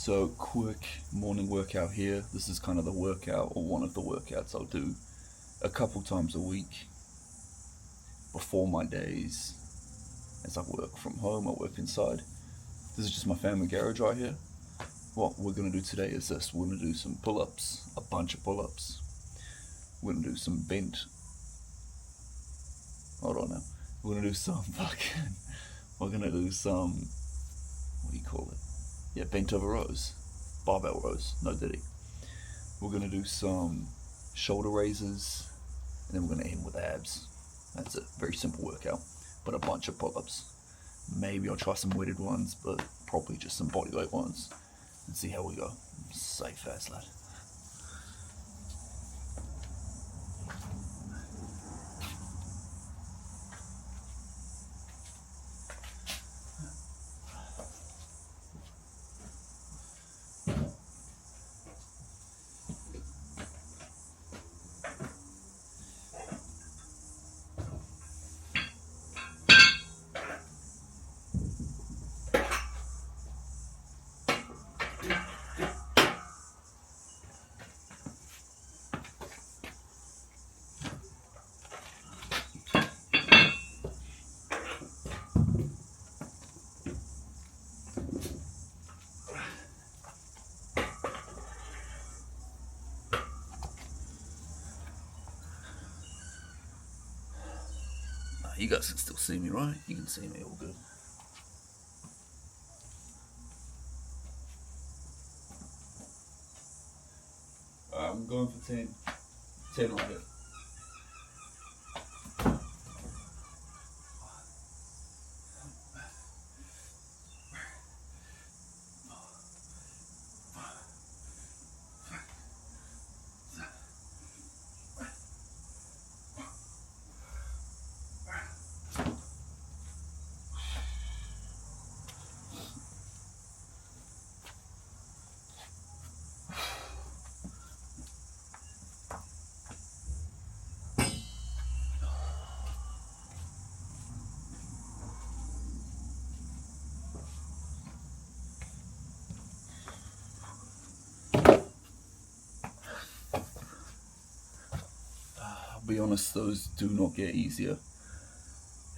So quick morning workout here. This is kind of the workout or one of the workouts I'll do a couple times a week before my days as I work from home, I work inside. This is just my family garage right here. What we're gonna do today is this. We're gonna do some pull-ups, a bunch of pull-ups. We're gonna do some bent. Hold on now. We're gonna do some we're gonna do some, what do you call it? Yeah, bent over rows, barbell rows, no diddy. We're gonna do some shoulder raises, and then we're gonna end with abs. That's it, very simple workout, but a bunch of pull-ups. Maybe I'll try some weighted ones, but probably just some bodyweight ones, and see how we go. Safe as lad. You guys can still see me, right? You can see me all good. I'm going for 10. 10 right here. I'll be honest, those do not get easier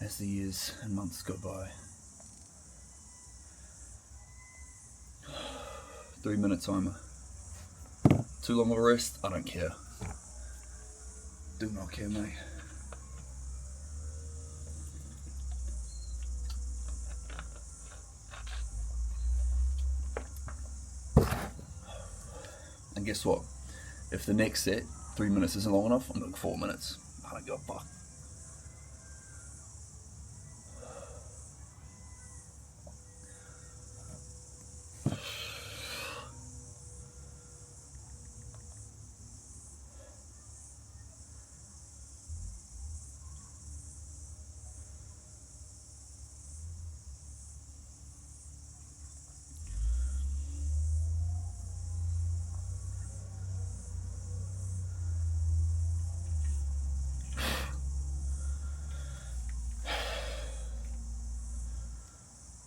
as the years and months go by. 3-minute timer. Too long of a rest? I don't care. Do not care, mate. And guess what? If the next set, 3 minutes isn't long enough, I'm doing 4 minutes. I don't give a fuck.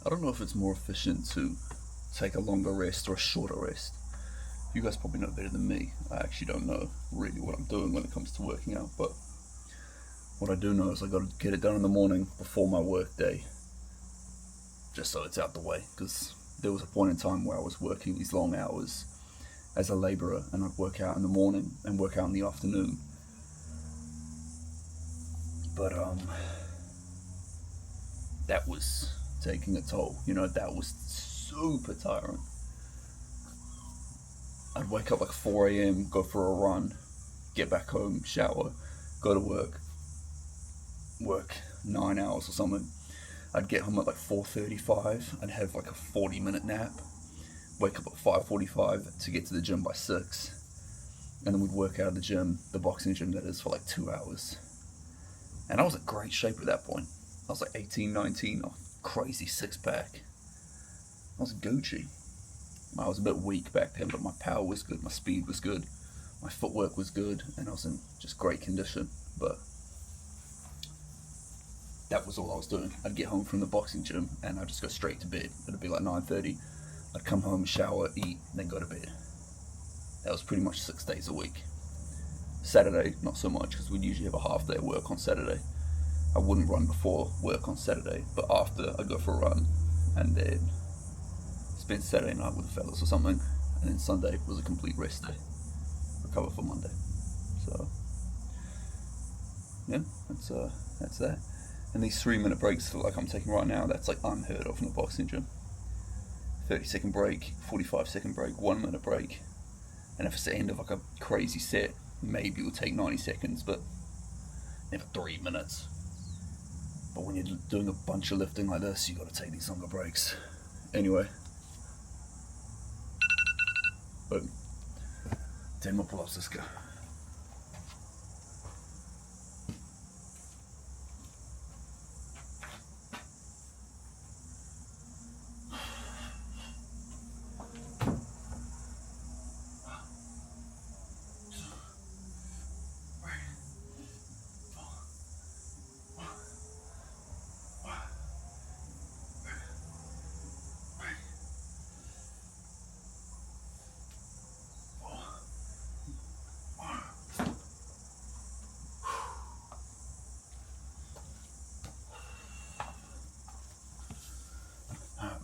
I don't know if it's more efficient to take a longer rest or a shorter rest. You guys probably know better than me. I actually don't know really what I'm doing when it comes to working out, but what I do know is I got to get it done in the morning before my work day, just so it's out the way, because there was a point in time where I was working these long hours as a labourer, and I'd work out in the morning and work out in the afternoon. But that was taking a toll, that was super tiring. I'd wake up like 4 a.m, go for a run, get back home, shower, go to work 9 hours or something. I'd get home at like 4:35, I'd have like a 40-minute nap, wake up at 5:45 to get to the gym by 6, and then we'd work out of the gym, the boxing gym that is, for like 2 hours. And I was in great shape at that point. I was like 18, 19, crazy six-pack. I was Gucci. I was a bit weak back then, but my power was good, my speed was good, my footwork was good, and I was in just great condition. But that was all I was doing. I'd get home from the boxing gym and I'd just go straight to bed. It'd be like 9:30. I'd come home, shower, eat, then go to bed. That was pretty much 6 days a week. Saturday, not so much, because we'd usually have a half day of work on Saturday. I wouldn't run before work on Saturday, but after I'd go for a run and then spend Saturday night with the fellas or something, and then Sunday was a complete rest day. Recover for Monday. So yeah, that's that. And these 3-minute breaks that like I'm taking right now, that's like unheard of in a boxing gym. 30-second break, 45-second break, 1-minute break. And if it's the end of like a crazy set, maybe it'll take 90 seconds, but never 3 minutes. But when you're doing a bunch of lifting like this, you got to take these longer breaks. Anyway, boom. 10 more pull-ups, let's go.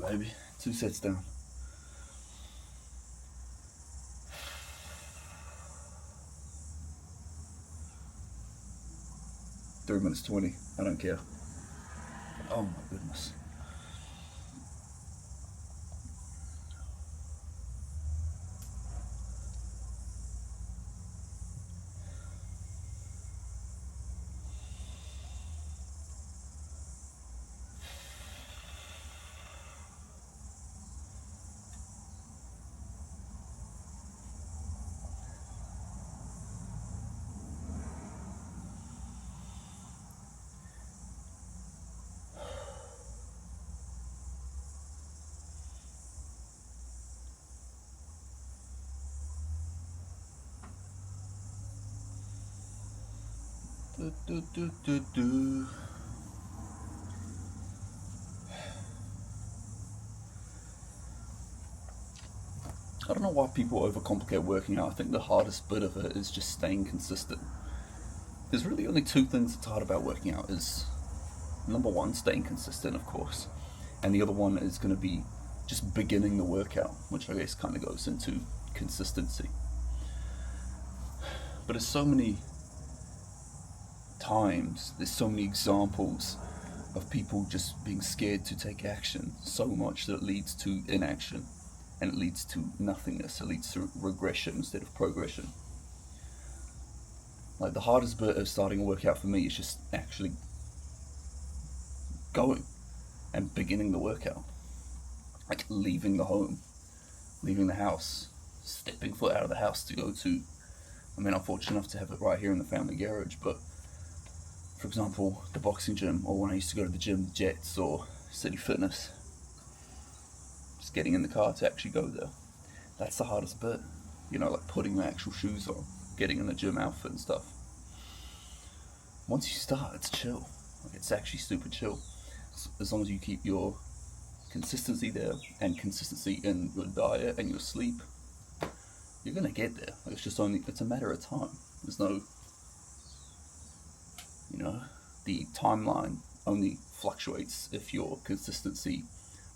Baby, 2 sets down. Three minutes 20. I don't care. Oh my goodness. Do. I don't know why people overcomplicate working out. I think the hardest bit of it is just staying consistent. There's really only 2 things that's hard about working out. Is number 1, staying consistent, of course, and the other one is going to be just beginning the workout, which I guess kind of goes into consistency. But there's so many times, there's so many examples of people just being scared to take action so much that it leads to inaction, and it leads to nothingness. It leads to regression instead of progression. Like the hardest bit of starting a workout for me is just actually going and beginning the workout. Like leaving the home, leaving the house, stepping foot out of the house to go to, I mean, I'm fortunate enough to have it right here in the family garage, but for example, the boxing gym, or when I used to go to the gym, Jets or City Fitness, just getting in the car to actually go there. That's the hardest bit, you know, like putting the actual shoes on, getting in the gym outfit and stuff. Once you start, it's chill. Like, it's actually super chill. As long as you keep your consistency there and consistency in your diet and your sleep, you're gonna get there. Like, it's a matter of time. There's no, you know, the timeline only fluctuates if your consistency,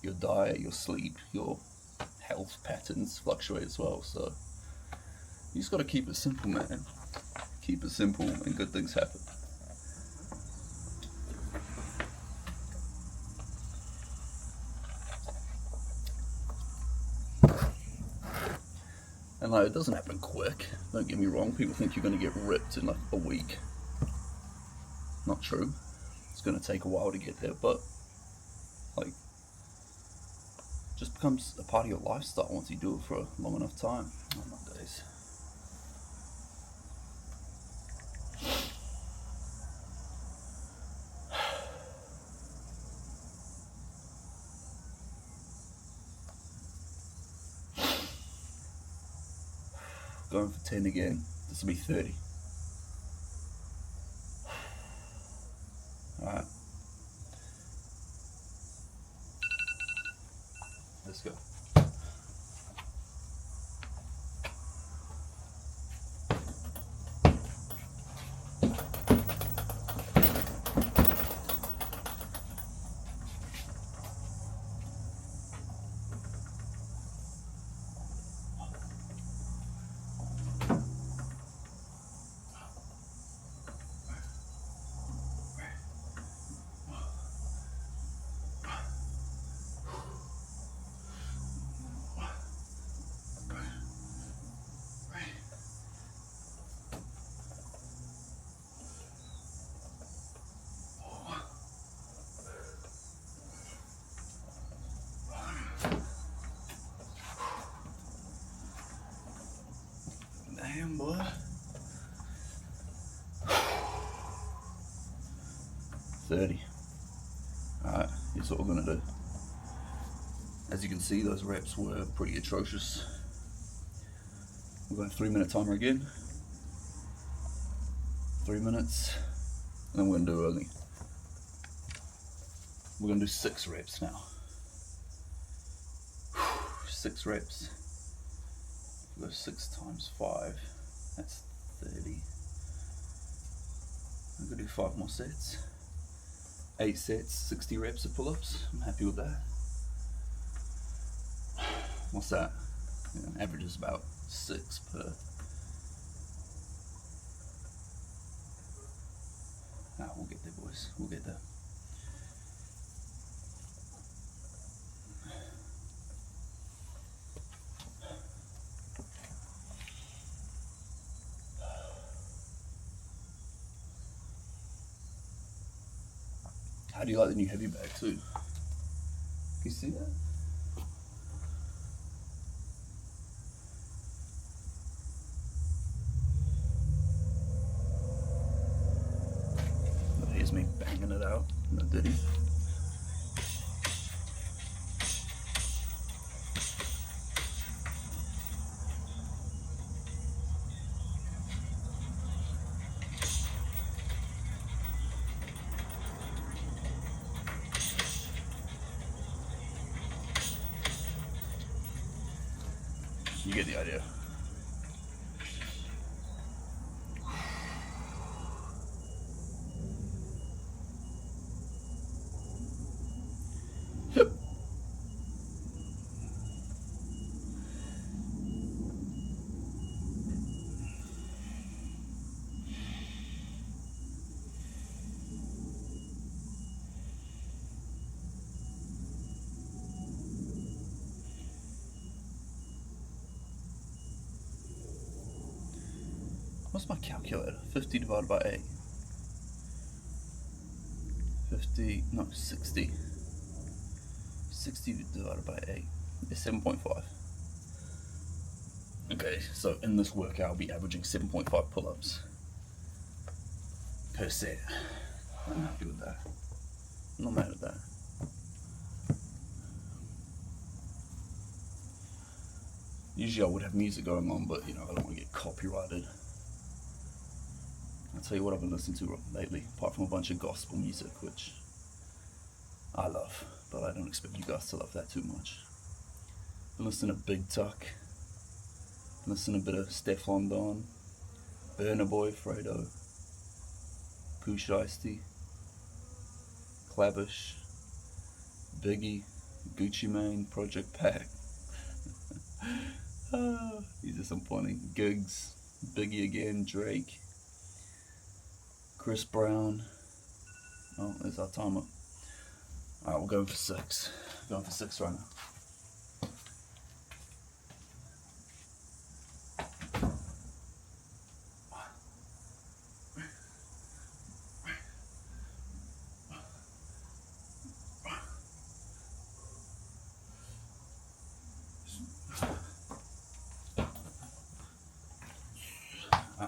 your diet, your sleep, your health patterns fluctuate as well. So you just gotta keep it simple, man. Keep it simple and good things happen. And like, it doesn't happen quick, don't get me wrong. People think you're gonna get ripped in like a week. Not true. It's gonna take a while to get there, but like, it just becomes a part of your lifestyle once you do it for a long enough time. Oh my days. Going for 10 again. This will be 30. Alright. Let's go. 30. Alright, here's what we're gonna do. As you can see, those reps were pretty atrocious. We're going 3-minute timer again. 3 minutes, and then we're gonna do only. We're gonna do 6 reps now. 6 reps. Go 6 times 5. That's 30. I'm gonna do 5 more sets. 8 sets, 60 reps of pull-ups. I'm happy with that. What's that? Yeah, average is about 6 per. We'll get there, boys. We'll get there. How do you like the new heavy bag too? Can you see that? Here's me banging it out. No diddy. You get the idea. Yep. What's my calculator? 50 divided by 8. 50, no, 60. 60 divided by 8 is 7.5. Okay, so in this workout I'll be averaging 7.5 pull-ups per set. I'm happy with that. I'm not mad at that. Usually I would have music going on, but you know, I don't want to get copyrighted. I'll tell you what I've been listening to lately, apart from a bunch of gospel music, which I love, but I don't expect you guys to love that too much. Been listening to Big Tuck, been listening to a bit of Stefan Don, Burna Boy, Fredo, Pooh Shiesty, Clavish, Biggie, Gucci Mane, Project Pack. These are some funny gigs. Biggie again, Drake, Chris Brown. Oh, there's our timer. Alright, we're going for 6. Going for 6 right now.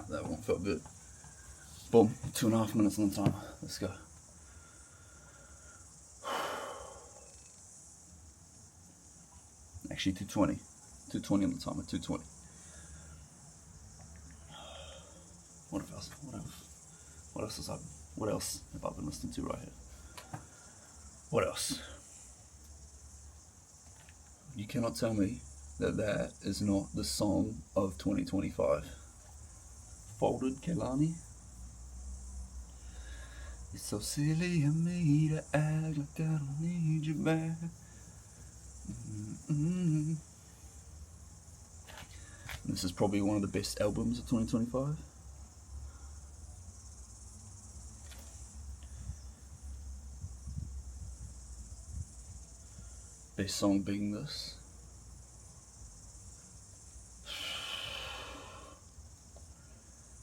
That one felt good. Boom, 2.5 minutes on the timer. Let's go. Actually 220. 220 on the timer, 220. What else? What else have I been listening to right here? What else? You cannot tell me that that is not the song of 2025. Folded Kehlani. It's so silly of me to act like I don't need you back. This is probably one of the best albums of 2025. Best song being this.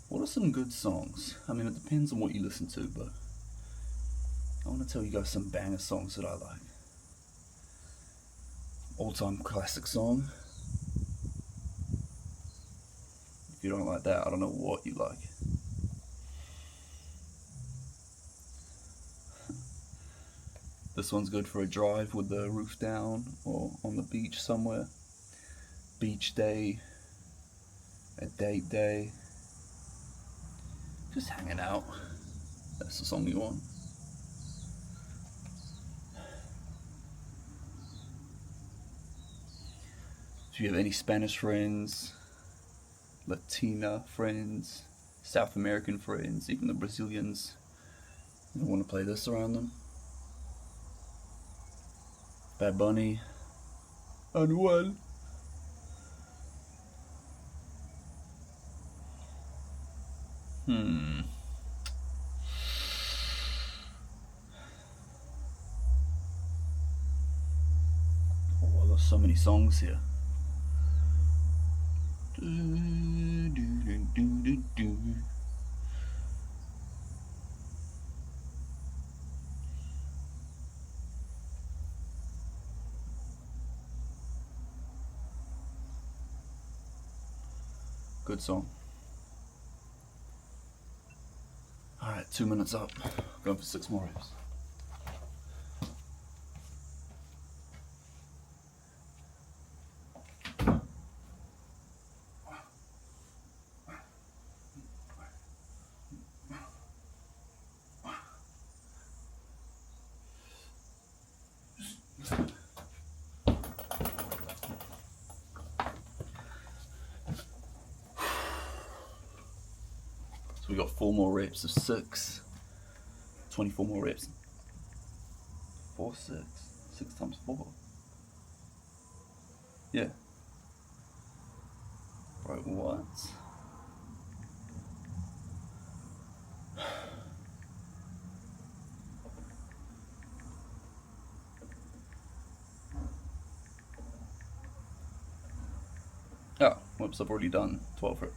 What are some good songs? I mean, it depends on what you listen to, but I want to tell you guys some banger songs that I like. All-time classic song. If you don't like that, I don't know what you like. This one's good for a drive with the roof down or on the beach somewhere. Beach day, a date day, just hanging out. That's the song you want. If you have any Spanish friends, Latina friends, South American friends, even the Brazilians, you want to play this around them. Bad Bunny, Anuel. Oh, there's so many songs here. Good song. Alright, 2 minutes up. Going for 6 more reps. So we got 4 more reps of 6, 24 more reps. 4, 6, 6 times 4. Yeah. Right, what? Oh, whoops, I've already done 12 reps.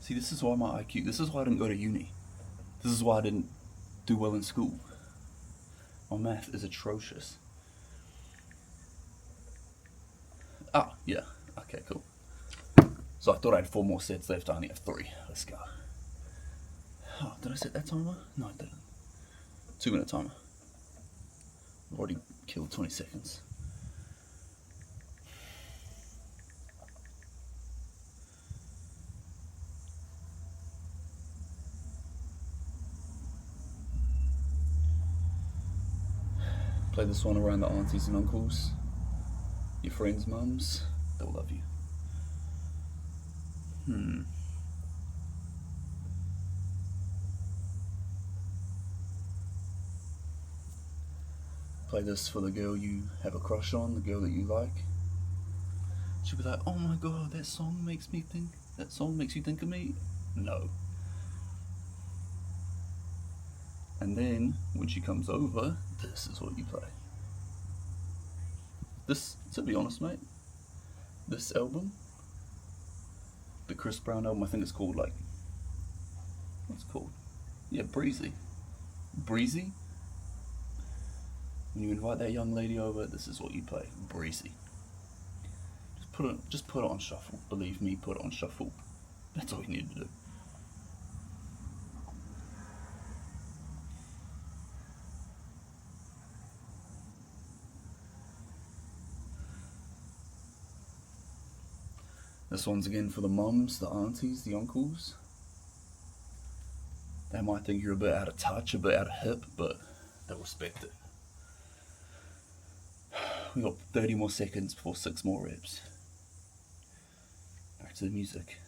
See, this is why my IQ, this is why I didn't go to uni. This is why I didn't do well in school. My math is atrocious. Ah, yeah, okay, cool. So I thought I had 4 more sets left, I only have 3. Let's go. Oh, did I set that timer? No, I didn't. 2-minute timer. I've already killed 20 seconds. Play this one around the aunties and uncles, your friends' mums, they'll love you. Play this for the girl you have a crush on, the girl that you like. She'll be like, oh my god, that song makes you think of me? No. And then, when she comes over, this is what you play. This, to be honest, mate, this album, the Chris Brown album, I think it's called, like, what's it called? Yeah, Breezy. Breezy? When you invite that young lady over, this is what you play. Breezy. Just put it on shuffle. Believe me, put it on shuffle. That's all you need to do. This one's again for the mums, the aunties, the uncles. They might think you're a bit out of touch, a bit out of hip, but they'll respect it. We got 30 more seconds before 6 more reps. Back to the music.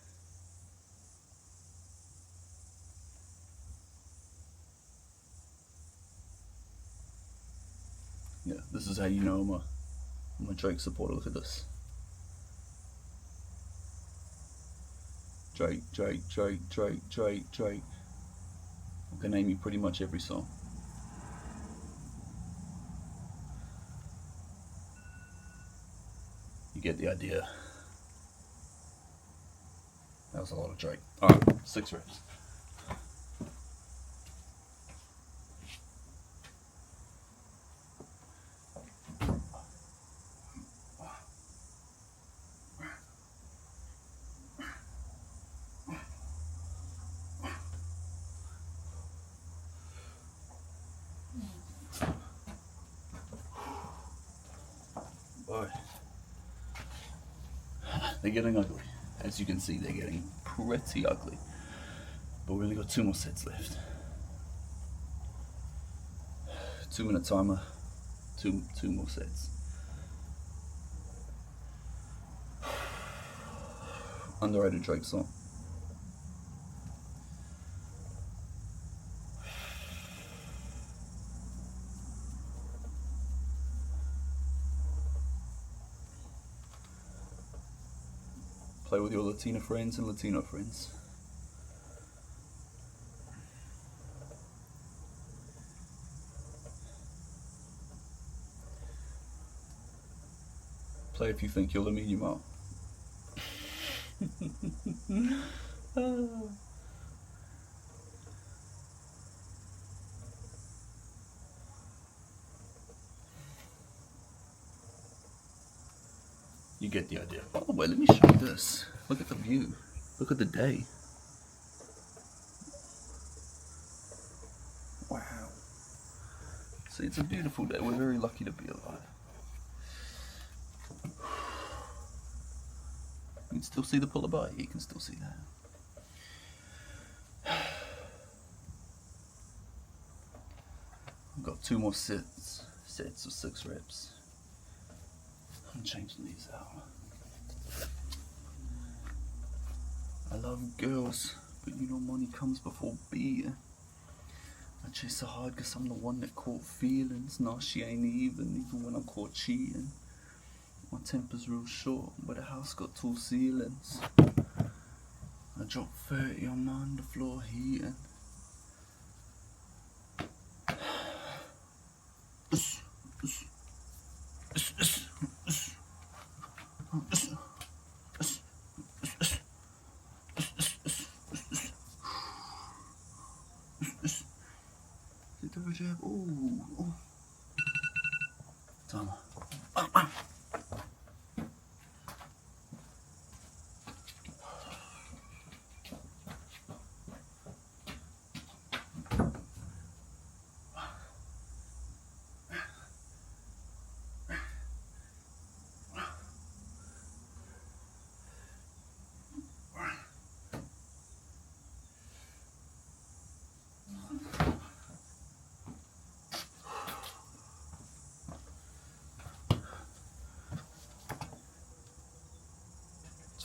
Yeah, this is how you know I'm a Drake supporter. Look at this. Drake, Drake, Drake, Drake, Drake, Drake. I can name you pretty much every song. You get the idea. That was a lot of Drake. Alright, 6 reps. They're getting ugly. As you can see, they're getting pretty ugly. But we only got 2 more sets left. 2-minute timer, two more sets. Underrated Drake song. Play with your Latina friends and Latino friends. Play if you think you'll Lamine Yamal. You get the idea. By the way, let me show you this. Look at the view. Look at the day. Wow. See, it's a beautiful day. We're very lucky to be alive. You can still see the puller bar. You can still see that. I've got 2 more sets of 6 reps. I'm changing these out. I love girls, but you know money comes before beer. I chase her hard cause I'm the one that caught feelings. Nah, she ain't even when I'm caught cheating. My temper's real short, but the house got 2 ceilings. I dropped 30 on my underfloor heating. Jab. Ooh. Timer.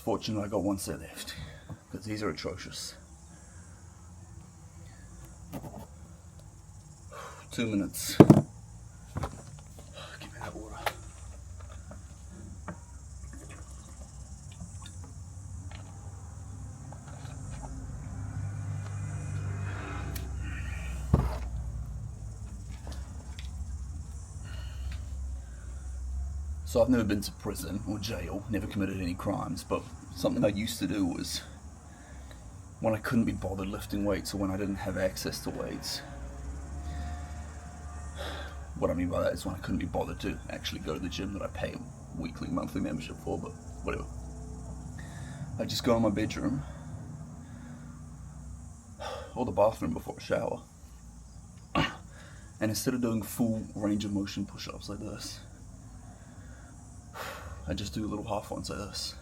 Fortunate I got 1 set left, because these are atrocious. 2 minutes. Give me that water. So I've never been to prison or jail, never committed any crimes, but something I used to do was, when I couldn't be bothered lifting weights or when I didn't have access to weights, what I mean by that is when I couldn't be bothered to actually go to the gym that I pay a weekly, monthly membership for, but whatever. I just go in my bedroom or the bathroom before a shower, and instead of doing full range of motion push-ups like this, I just do little half ones like this,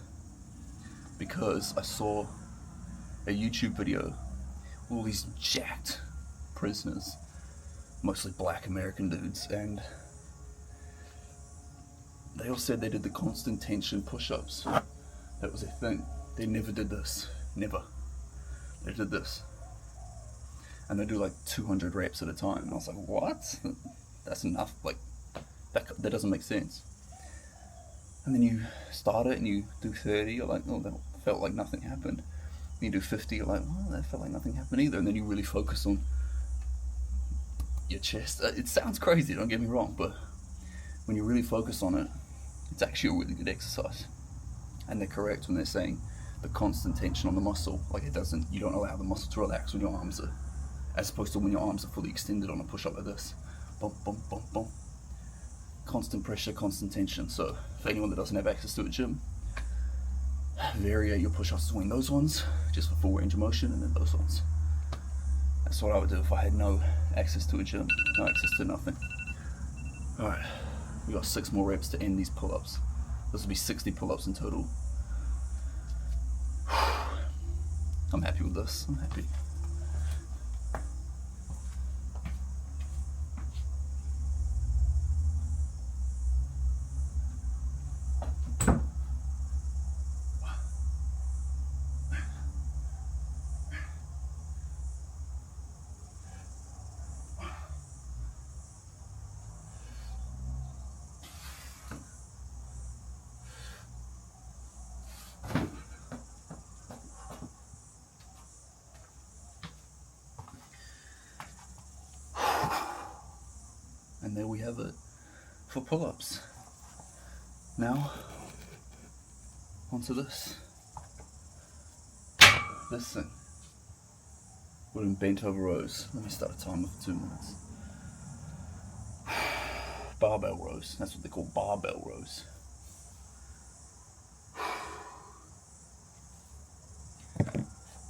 because I saw a YouTube video with all these jacked prisoners, mostly black American dudes, and they all said they did the constant tension push-ups. That was their thing. They never did this. Never. They did this. And they do like 200 reps at a time. And I was like, what? That's enough. Like, that doesn't make sense. And then you start it and you do 30, you're like, oh, that felt like nothing happened. And you do 50, you're like, well, that felt like nothing happened either. And then you really focus on your chest. It sounds crazy, don't get me wrong, but when you really focus on it, it's actually a really good exercise. And they're correct when they're saying the constant tension on the muscle, like you don't allow the muscle to relax when your arms are, as opposed to when your arms are fully extended on a push-up like this. Boom, boom, boom, boom. Constant pressure, constant tension. So for anyone that doesn't have access to a gym, vary your push-ups between those ones, just for full range of motion, and then those ones. That's what I would do if I had no access to a gym, no access to nothing. Alright, we got 6 more reps to end these pull-ups. This will be 60 pull-ups in total. I'm happy with this. I'm happy. And there we have it for pull-ups. Now, onto this. This thing. We're in bent over rows. Let me start a timer for 2 minutes. Barbell rows. That's what they call barbell rows.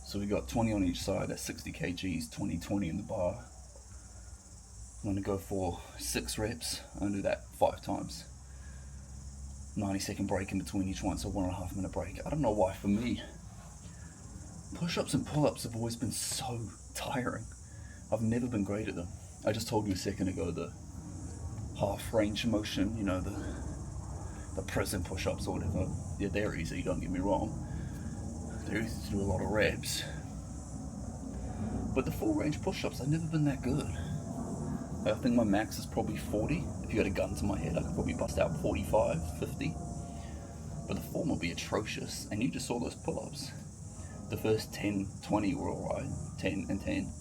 So we got 20 on each side. That's 60 kgs, 20 in the bar. I'm going to go for 6 reps. I'm going to do that 5 times. 90-second break in between each one, so 1.5 minute break. I don't know why, for me, push-ups and pull-ups have always been so tiring. I've never been great at them. I just told you a second ago the half range of motion, you know, the prison push-ups or whatever. Yeah, they're easy, don't get me wrong. They're easy to do a lot of reps. But the full range push-ups, I've never been that good. I think my max is probably 40. If you had a gun to my head, I could probably bust out 45, 50. But the form will be atrocious. And you just saw those pull-ups. The first 10, 20 were alright. 10 and 10.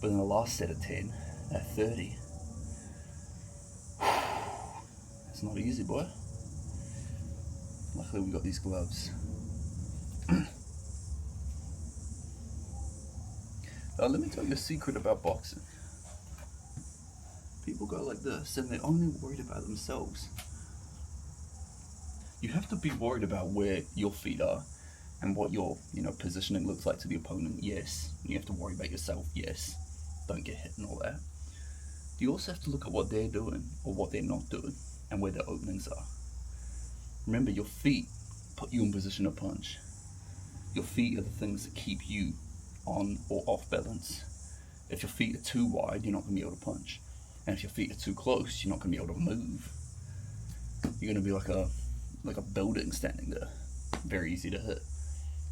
But then the last set of 10, at 30. It's not easy, boy. Luckily we got these gloves. Now let me tell you a secret about boxing. People go like this and they're only worried about themselves. You have to be worried about where your feet are and what your, positioning looks like to the opponent. Yes. You have to worry about yourself. Yes. Don't get hit and all that. You also have to look at what they're doing or what they're not doing and where their openings are. Remember, your feet put you in position to punch. Your feet are the things that keep you on or off balance. If your feet are too wide, you're not going to be able to punch. And if your feet are too close, you're not going to be able to move. You're going to be like a building standing there. Very easy to hit.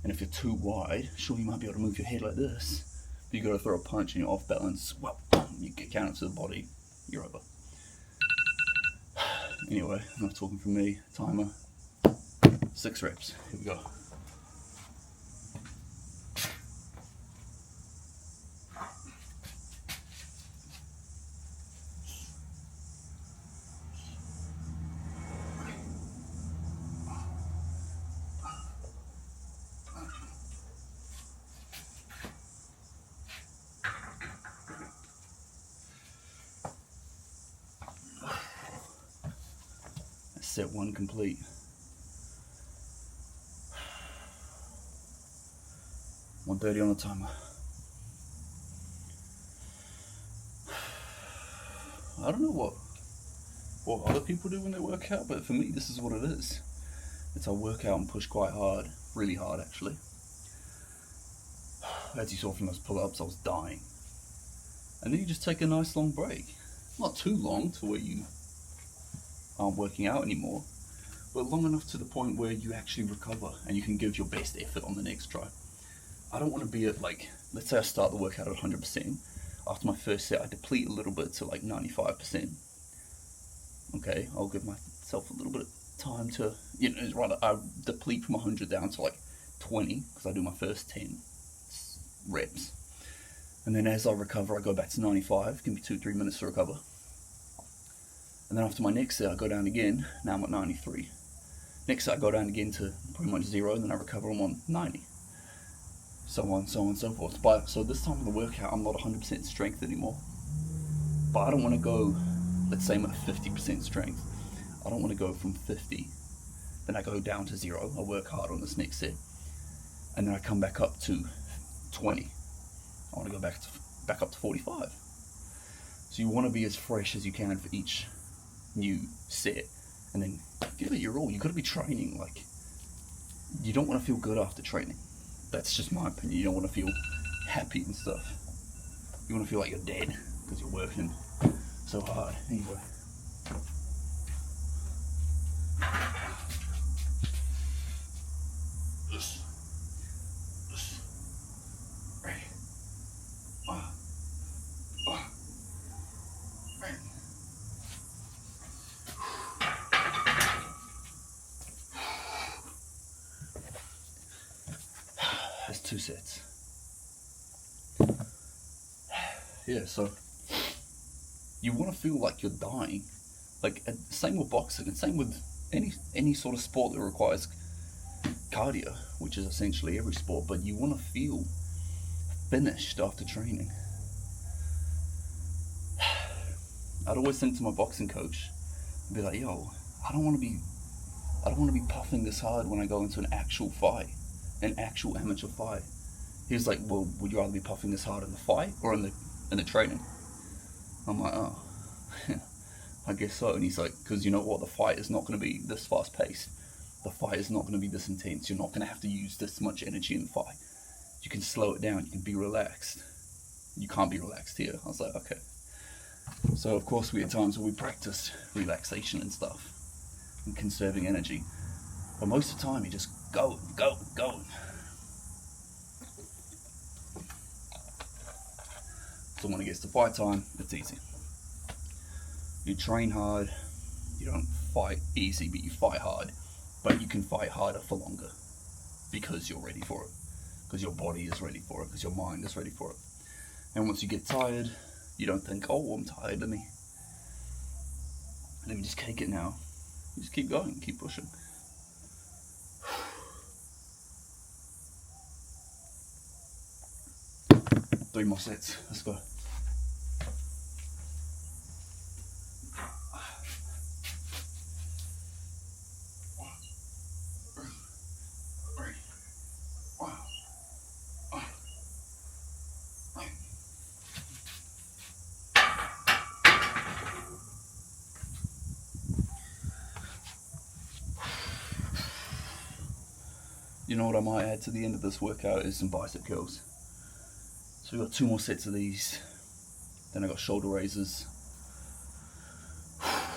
And if you're too wide, sure, you might be able to move your head like this. But you go to throw a punch and you're off balance, well, you get counted to the body, you're over. Anyway, enough talking from me. Timer. 6 reps. Here we go. Set 1 complete. $130 on the timer. I don't know what other people do when they work out, but for me this is what it is. It's I work out and push quite hard, really hard actually. As you saw from those pull-ups, I was dying. And then you just take a nice long break. Not too long to where you aren't working out anymore, but long enough to the point where you actually recover and you can give your best effort on the next try. I don't want to be at let's say I start the workout at 100%. After my first set, I deplete a little bit to 95%. Okay, I'll give myself a little bit of time to, I deplete from 100 down to 20, because I do my first 10 reps. And then as I recover, I go back to 95, give me 2-3 minutes to recover. And then after my next set, I go down again. Now I'm at 93. Next set, I go down again to pretty much 0, and then I recover. I'm on 90. So on, so forth. So this time in the workout, I'm not 100% strength anymore. But I don't want to go, let's say I'm at 50% strength. I don't want to go from 50. Then I go down to 0. I work hard on this next set. And then I come back up to 20. I want to go back up to 45. So you want to be as fresh as you can for each new set, and then give it your all. You've got to be training. You don't want to feel good after training. that's just my opinion. You don't want to feel happy and stuff. You want to feel like you're dead because you're working so hard. Anyway. That's 2 sets. Yeah, so you want to feel like you're dying. Like, same with boxing, and same with any sort of sport that requires cardio, which is essentially every sport, but you want to feel finished after training. I'd always think to my boxing coach, I'd be like, yo, I don't want to be puffing this hard when I go into an actual fight, an actual amateur fight. He was like, well, would you rather be puffing this hard in the fight or in the training? I'm like, oh, I guess so. And he's like, because you know what, the fight is not going to be this fast paced. The fight is not going to be this intense. You're not going to have to use this much energy in the fight. You can slow it down. You can be relaxed. You can't be relaxed here. I was like, okay. So of course we had times where we practiced relaxation and stuff and conserving energy. But most of the time you just go. So when it gets to fight time, it's easy. You train hard, you don't fight easy, but you fight hard. But you can fight harder for longer because you're ready for it. Because your body is ready for it, because your mind is ready for it. And once you get tired, you don't think, oh, I'm tired, let me just cake it now. You just keep going, keep pushing. 3 more sets, let's go. You know what I might add to the end of this workout is some bicep curls. So we've got 2 more sets of these. Then I got shoulder raises.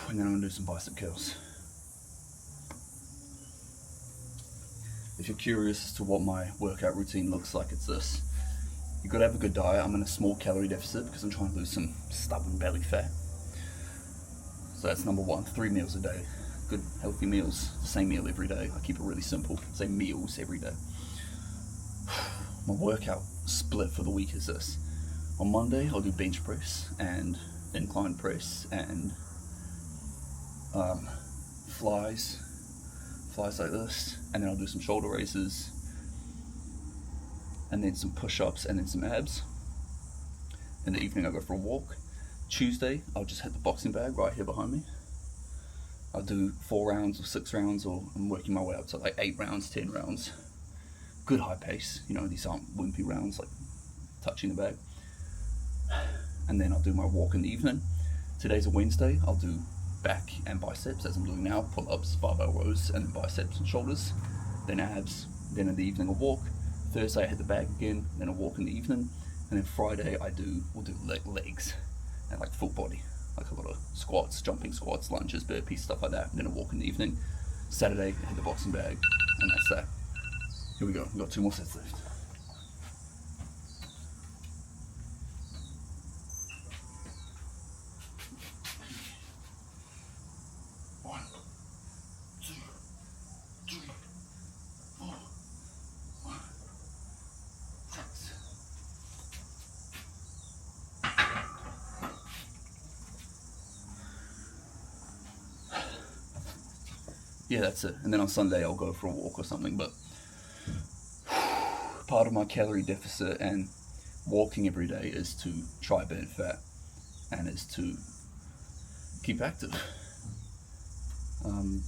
And then I'm gonna do some bicep curls. If you're curious as to what my workout routine looks like, it's this. You've got to have a good diet. I'm in a small calorie deficit because I'm trying to lose some stubborn belly fat. So that's number 1, 3 meals a day. Good healthy meals, the same meal every day. I keep it really simple, same meals every day. My workout split for the week is this. On Monday I'll do bench press and incline press and flies like this, and then I'll do some shoulder raises and then some push-ups and then some abs. In the evening I'll go for a walk. Tuesday I'll just hit the boxing bag right here behind me. I'll do 4 rounds or 6 rounds, or I'm working my way up to like 8 rounds, 10 rounds. Good high pace, you know, these aren't wimpy rounds like touching the bag. And then I'll do my walk in the evening. Today's a Wednesday, I'll do back and biceps as I'm doing now, pull-ups, barbell rows, and then biceps and shoulders, then abs, then in the evening a walk. Thursday I hit the bag again, then a walk in the evening, and then Friday we'll do legs and like full body. Like a lot of squats, jumping squats, lunges, burpees, stuff like that. And then a walk in the evening. Saturday, hit the boxing bag, and that's that. Here we go. We've got 2 more sets left. One, 2, 3, 4, 1, 6. Yeah, that's it. And then on Sunday I'll go for a walk or something. But part of my calorie deficit and walking every day is to try burn fat and is to keep active.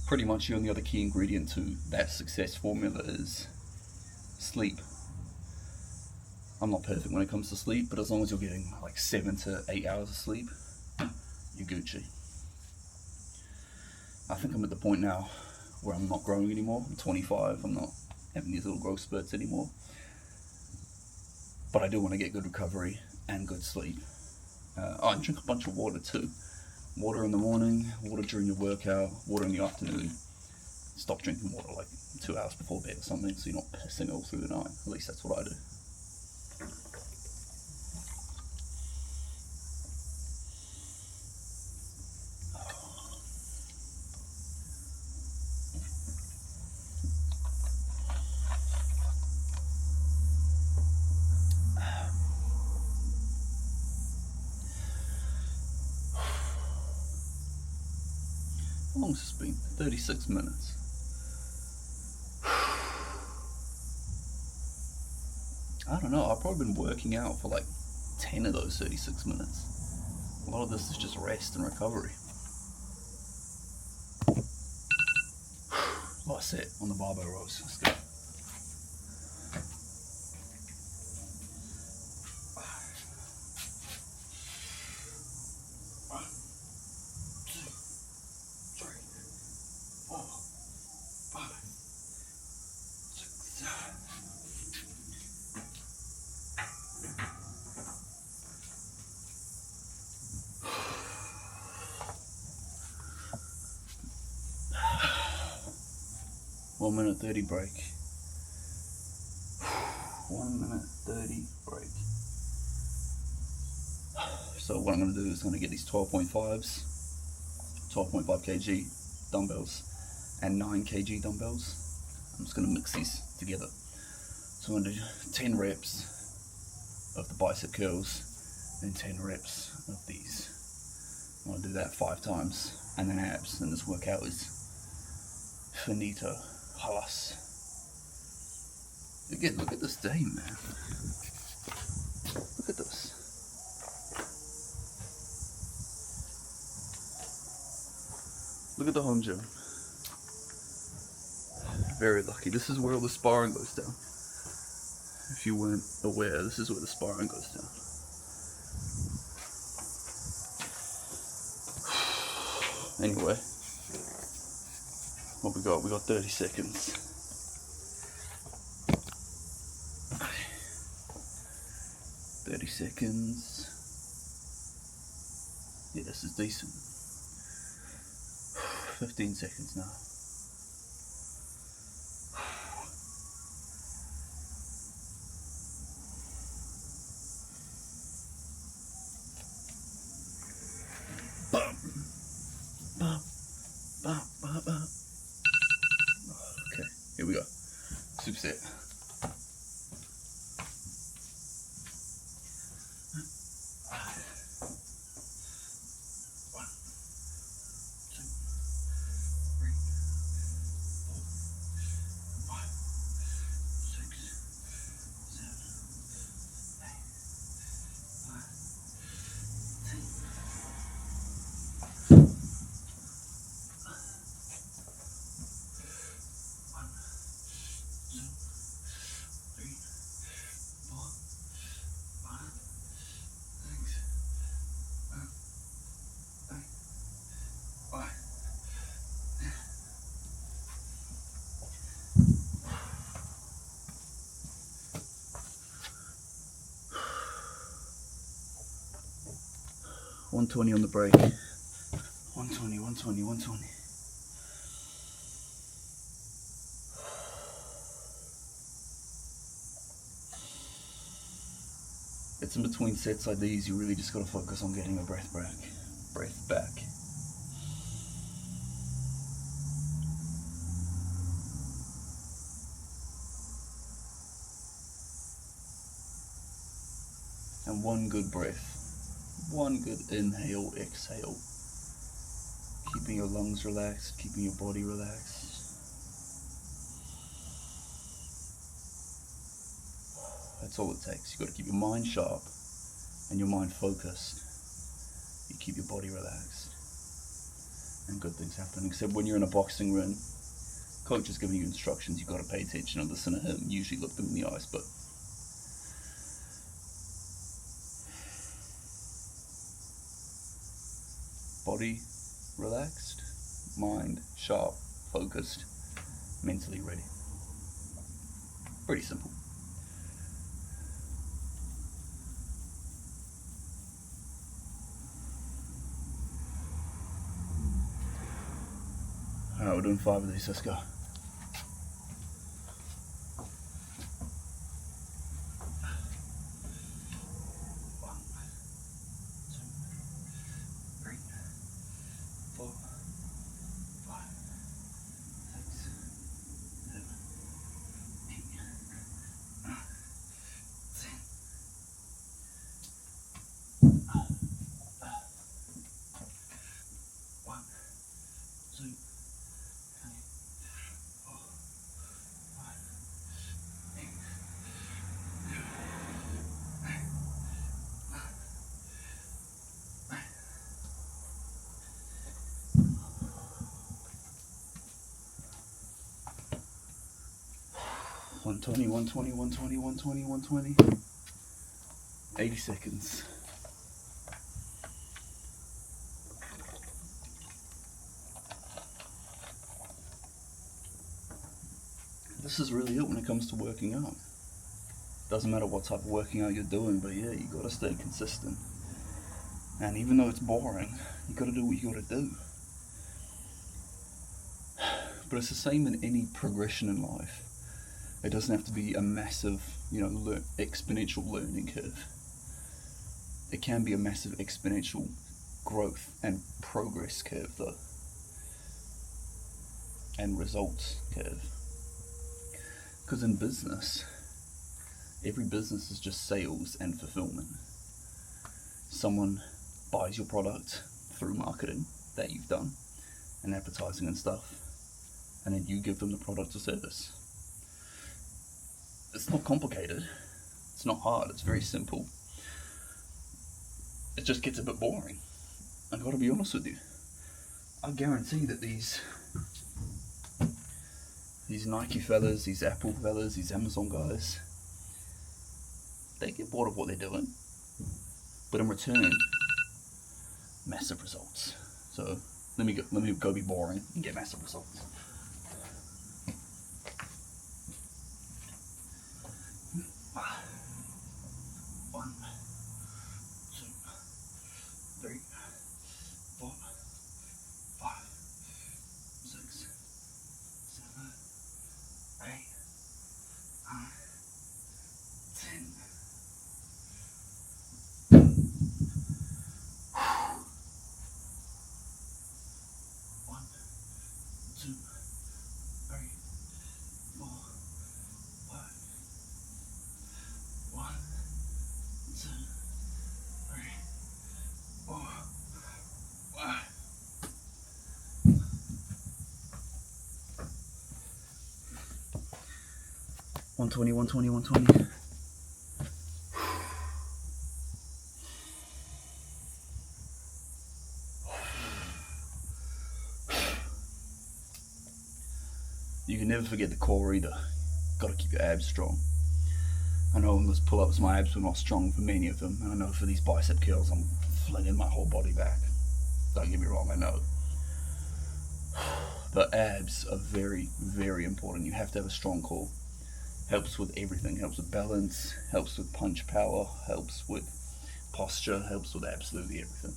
Pretty much the only other key ingredient to that success formula is sleep. I'm not perfect when it comes to sleep, but as long as you're getting like 7 to 8 hours of sleep, you're Gucci. I think I'm at the point now where I'm not growing anymore. I'm 25, I'm not having these little growth spurts anymore. but I do want to get good recovery and good sleep. And drink a bunch of water too. Water in the morning, water during your workout, water in the afternoon. Stop drinking water like 2 hours before bed or something, so you're not pissing all through the night. At least that's what I do. How long has this been? 36 minutes. I don't know, I've probably been working out for like 10 of those 36 minutes. A lot of this is just rest and recovery. Last set on the barbell rows. Let's go. One minute 30 break. 1 minute 30 break. So what I'm going to do is I'm going to get these 12.5s, 12.5 kg dumbbells and 9 kg dumbbells. I'm just going to mix these together. So I'm going to do 10 reps of the bicep curls and 10 reps of these. I'm going to do that 5 times and then abs, and this workout is finito. Halas. Again, look at this day, man. Look at this. Look at the home gym. Very lucky. This is where all the sparring goes down. If you weren't aware, this is where the sparring goes down. Anyway. What we got? We got 30 seconds. Yeah, this is decent. 15 seconds now. Bum. Bum. Bum. Bum. Bum. Okay, here we go. Superset. $120 on the break. 120, 120, 120. It's in between sets like these, you really just gotta focus on getting your breath back. Breath back. And one good breath. One good inhale, exhale. Keeping your lungs relaxed, keeping your body relaxed. That's all it takes. You've got to keep your mind sharp and your mind focused. You keep your body relaxed. And good things happen. Except when you're in a boxing ring, coach is giving you instructions, you've got to pay attention and listen to him. Usually look them in the eyes, but body relaxed, mind sharp, focused, mentally ready. Pretty simple. doing 5 of these. Let's go. One 120. 80 seconds. This is really it when it comes to working out. Doesn't matter what type of working out you're doing, but yeah, you gotta stay consistent. And even though it's boring, you gotta do what you gotta do. But it's the same in any progression in life. It doesn't have to be a massive, exponential learning curve. It can be a massive exponential growth and progress curve though. And results curve. Because in business, every business is just sales and fulfillment. Someone buys your product through marketing that you've done and advertising and stuff, and then you give them the product or service. It's not complicated, it's not hard, it's very simple. It just gets a bit boring. I gotta be honest with you. I guarantee that these Nike fellas, these Apple fellas, these Amazon guys, they get bored of what they're doing. But in return, massive results. So let me go be boring and get massive results. One, two, three, 4, 5, 6, 7, 8, 9, 10. One, 2, 3, 4, 5. 1, 2, 3, 4, 5. 120. You can never forget the core either. Gotta keep your abs strong. I know on those pull-ups my abs were not strong for many of them, and I know for these bicep curls I'm flinging my whole body back. Don't get me wrong, I know. But abs are very, very important. You have to have a strong core. Helps with everything. Helps with balance, helps with punch power, helps with posture, helps with absolutely everything.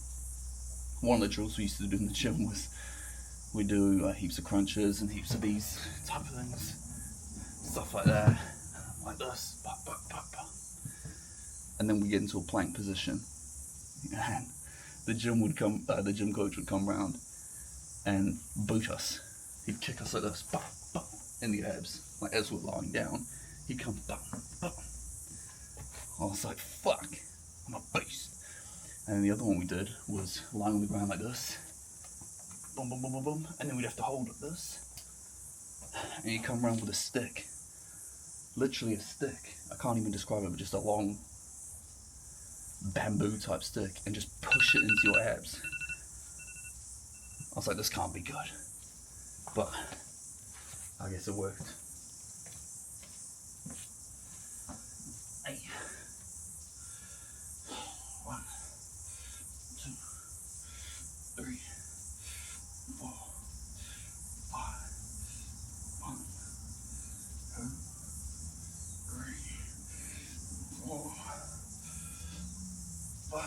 One of the drills we used to do in the gym was we do heaps of crunches and heaps of these type of things. Stuff like that. Like this. And then we get into a plank position. And the gym coach would come round and boot us. He'd kick us like this, in the abs, like as we're lying down. He'd come, I was like, fuck, I'm a beast. And then the other one we did was lying on the ground like this, boom, and then we'd have to hold like this. And he'd come around with a stick, literally a stick. I can't even describe it, but just a long bamboo type stick, and just push it into your abs. I was like, this can't be good, but I guess it worked. Hey. 1, 2, 3, 4, 5. 1, 2, 3, 4, 5.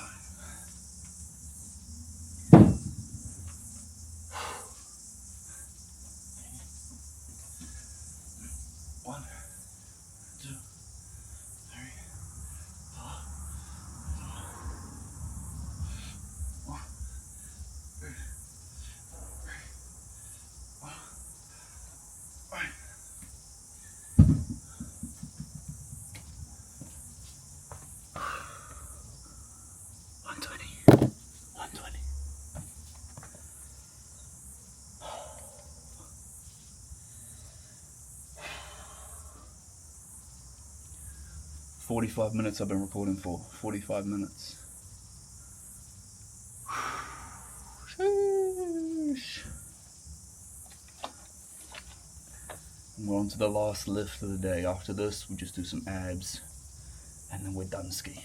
45 minutes I've been recording for. 45 minutes. Sheesh. And we're on to the last lift of the day. After this, we just do some abs, and then we're done ski.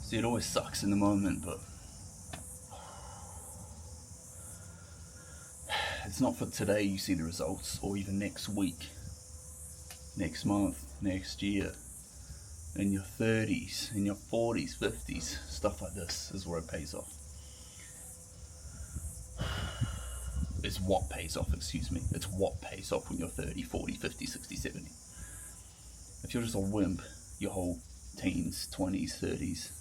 See, it always sucks in the moment, but it's not for today you see the results, or even next week, next month, next year, in your 30s, in your 40s, 50s, stuff like this is where it pays off. It's what pays off, excuse me. It's what pays off when you're 30, 40, 50, 60, 70. If you're just a wimp your whole teens, 20s, 30s,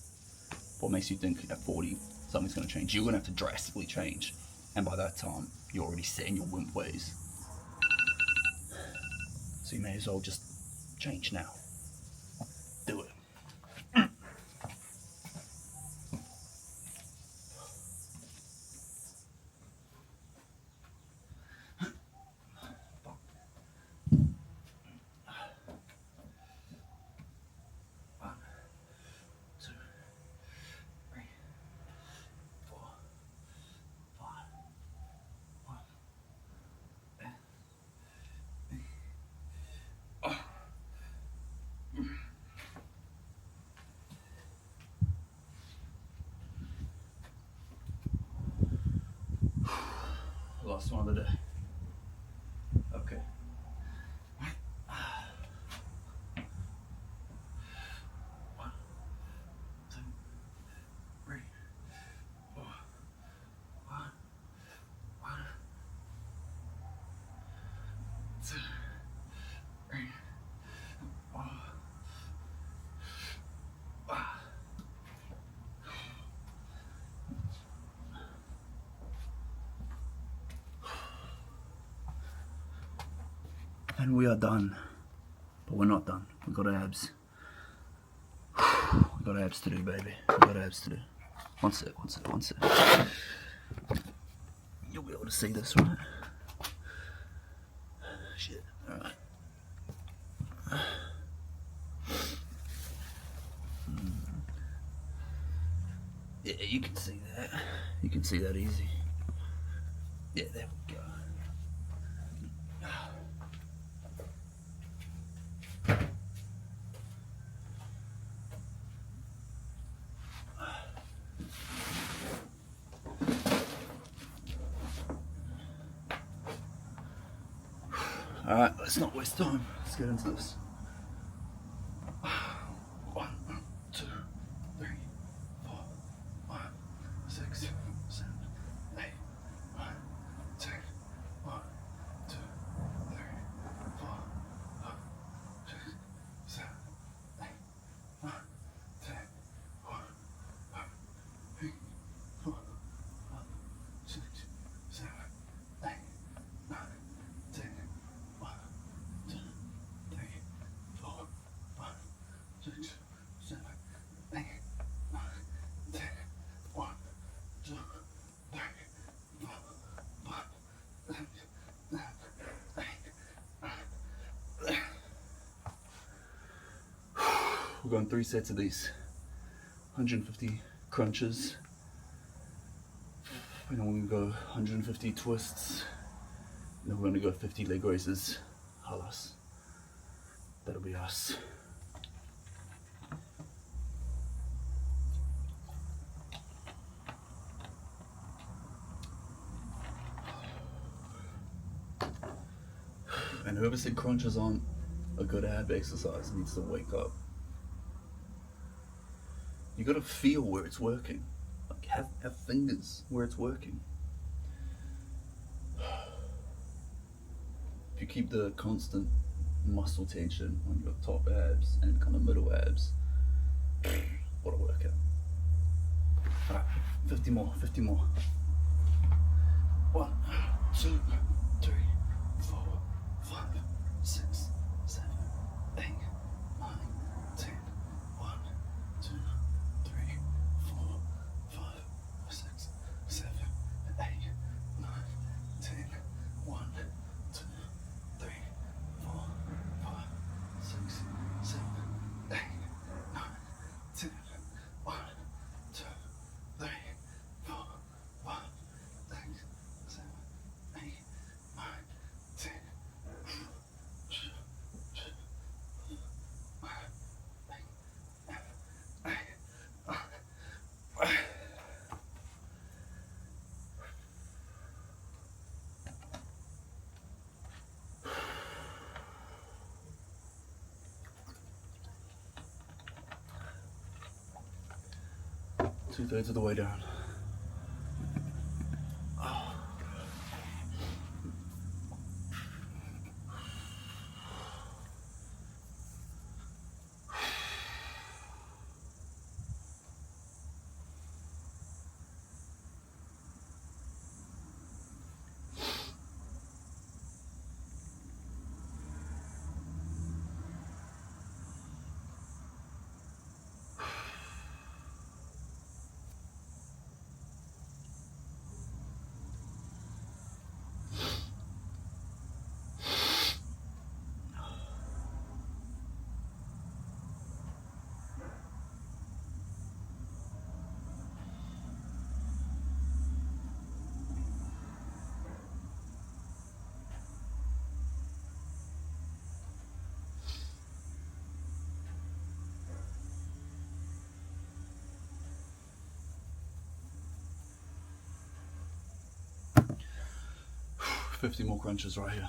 what makes you think at 40 something's going to change? You're going to have to drastically change, and by that time you're already set in your wimp ways. So you may as well just change now. Do it. Last one of the day. Okay. One, two, three, four, one, two, three, four. And we are done, but we're not done. We've got abs. We've got abs to do, baby. We've got abs to do. One sec. You'll be able to see this, right? Shit, alright. Yeah, you can see that. You can see that easy. Yeah, there we go. Alright, let's not waste time. Let's get into this. 1, 2, 3, 4, 5, 6, 7, 8, 9, 10, 1, 2, 3, 4, 5, 6, 7, 8, 9, 10, 1, 2, 3, 4, 5, 6, 7, 8, 9, 10. We're going 3 sets of these 150 crunches, and then we're going to go 150 twists, and then we're going to go 50 leg raises. Halas. That'll be us. And whoever said crunches aren't a good ab exercise needs to wake up. You gotta feel where it's working. Like have fingers where it's working. If you keep the constant muscle tension on your top abs and kind of middle abs, what a workout. Alright, 50 more. 1, 2, 3, 4, 5, 6, 7, 8, 9, 10, 1, 2, 2/3 of the way down. 50 more crunches right here.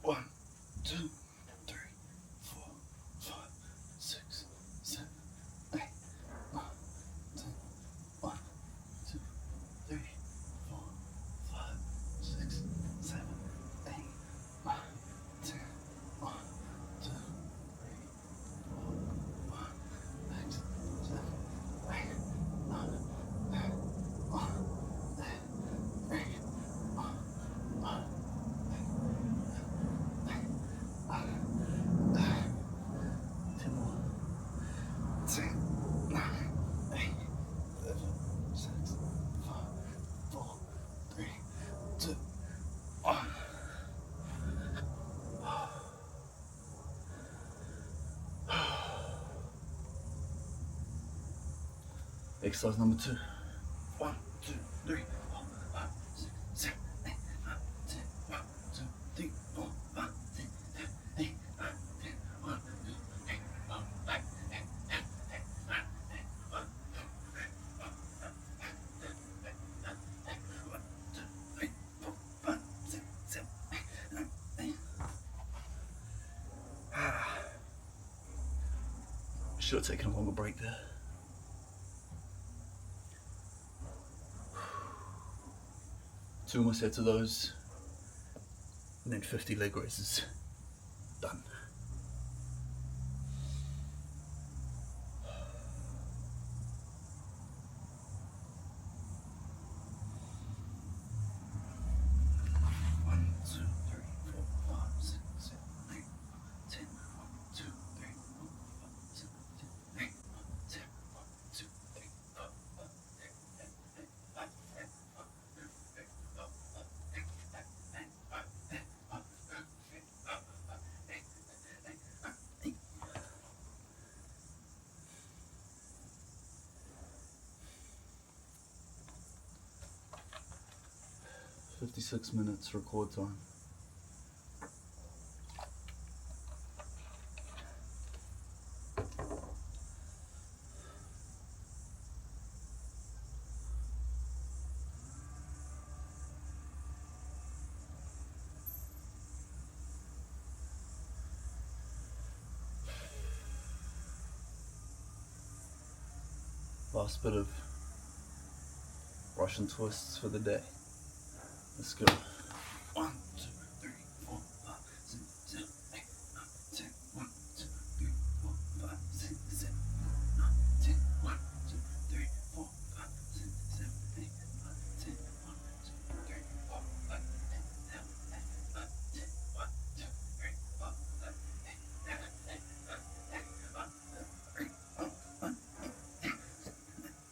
1, 2, 3, 4, 5, 6, 7, 8, 9, 10. 1, 2, 3, 4, 5, 6, 7, 8, 9, 10. 1, 2, 3, 4, 5, 6, 7, 8, 9, 10. 1, 10 more. 10, 9, 8, 7, 6, 5, 4, 3, 2, 1. Exercise number 2. 1, 2, 3, 4, 5, 6, 7, 8, 9, 10. 1, 2, 3, 4, 5, 6, 7, 8, 9, 10. 1, 2, 3, 4, 5, 6, 7, 8, 9, 10. 1, 2, 3, 4, 5, 6, 7, 8, 9, 10. Should have taken a longer break there. 2 more sets of those, and then 50 leg raises. Done. "56 minutes record time." Last bit of Russian twists for the day. Let's go. 1, 2, 3, 4, 5, 6, 7, 8, 9, 10. 1, 2, 3, 4, 5, 6, 7, 9, 10. 1, 2, 3, 4, 5, 6, 7, 8, 9, 10. 1, 2, 3, 4, 5, 6, 7, 8, 9, 10. 1, 2, 3, 4, 5, 6, 7, 8, 9, 10. 1, 2, 3, 4, 5.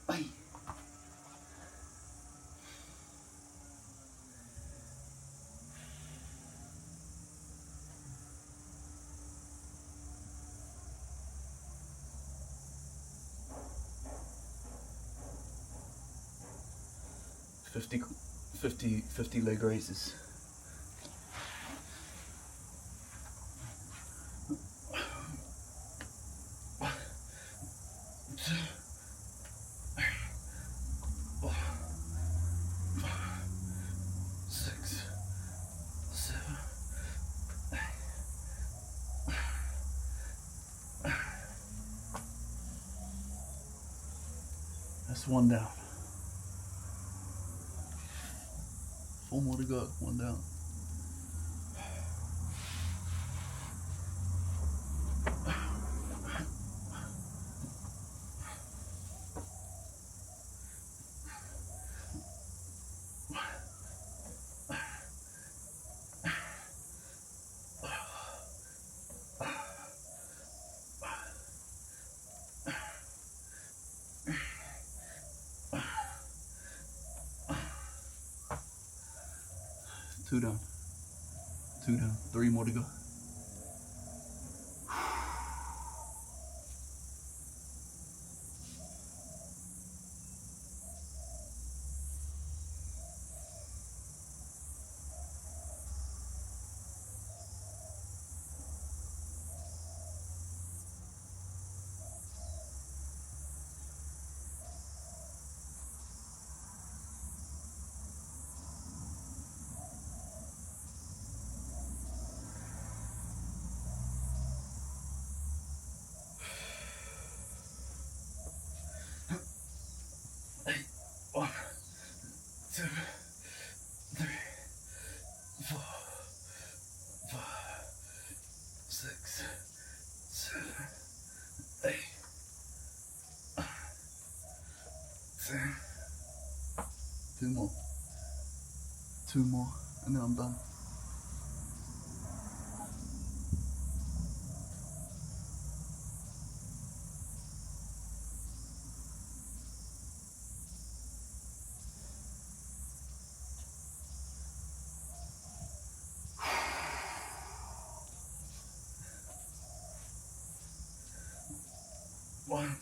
Bye. 50 leg raises. That's one down. 4 more to go. One down. Two down. 3 more to go. One, two, three, four, five, six, seven, 8, 10. 2 more. 2 more, and then I'm done. One,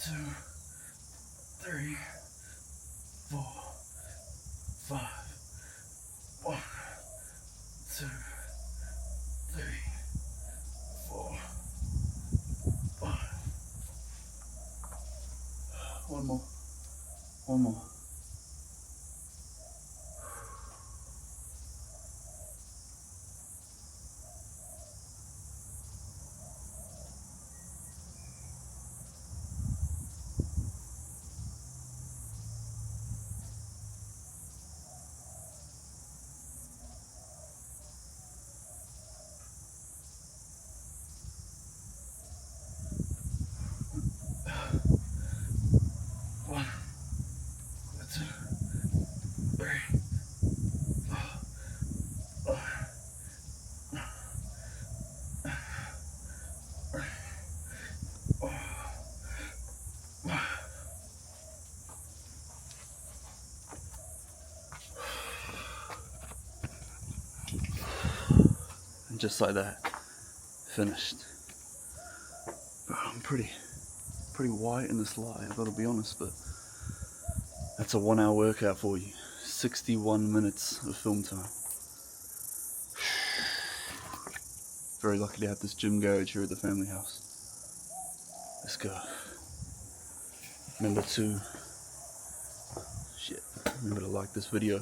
2, 3, 4, 5. 1, 2, 3, 4, 5. One more. One more. One, 2, 3, 4, 5. And just like that, finished. Bro, I'm pretty white in this lie, I've got to be honest, but that's a 1 hour workout for you. 61 minutes of film time. Very lucky to have this gym garage here at the family house. Let's go. Remember to like this video,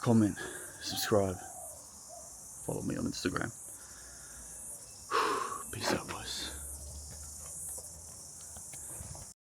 comment, subscribe, follow me on Instagram.